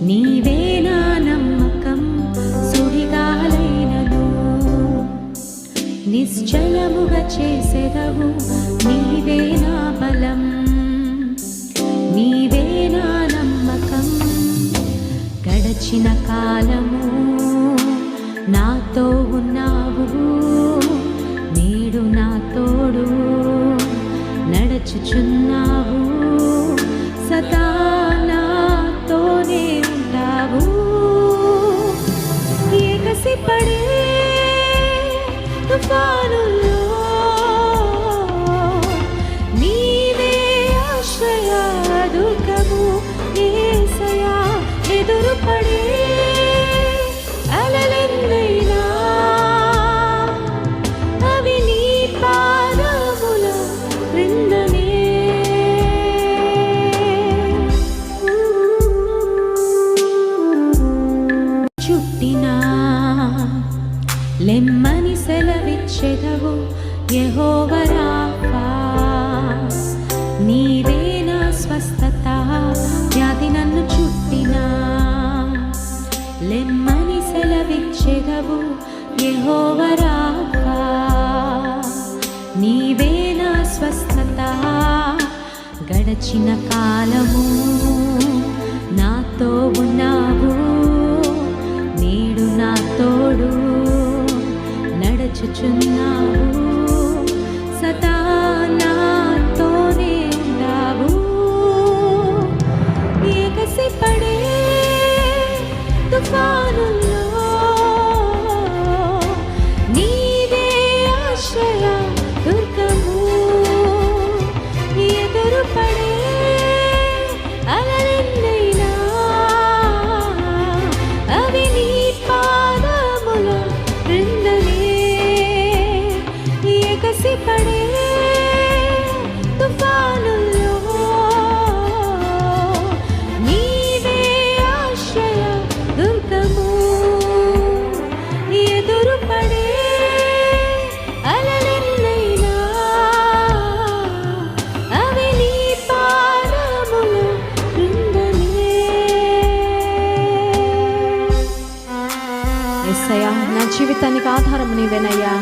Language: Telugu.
నీవే నా నమ్మకం సుడిగాలైనను నిశ్చలముగా చేసెదవు. నీవే నా బలం, నీవే నా నమ్మకం. గడచిన కాలము నాతో ఉన్నావు, నేడు నా తోడు నడచుచున్నావు. సదా నాతోనే ఉంటావు. ఎగసిపడే తుఫానుల్లో నీవే ఆశ్రయ దుర్గము. యేసయ్యా ఎదురుపడే అలలెన్నైనా అవి నీ పాదముల క్రిందనే. చుట్టినా లెమ్మని సెలవిచ్చెదవు. యెహోవా రాఫా నీవే నా స్వస్థత. వ్యాధి నన్ను చుట్టినా లెమ్మని సెలవిచ్చెదవు. యెహోవా రాఫా నీవే నా స్వస్థత. గడచిన కాలము నాతో ఉన్నావు, నేడు నా తోడు నడచుచున్నావు. సదా నాతోనే ఉన్నావు. ఎగసిపడే తుఫానుల్లో నీవే ఆశ్రయ దుర్గము. ఎదురుపడే అలలెన్నైనా అవి నీ పాదముల క్రిందనే. ఎగసిపడే తుఫానుల్లో నీవే ఆశ్రయ దుర్గము. ఎదురుపడే అలలెన్నైనా అవి నీ పాదముల క్రిందనే. యేసయ్యా, నా జీవితానికి ఆధారం నీవేనయ్యా.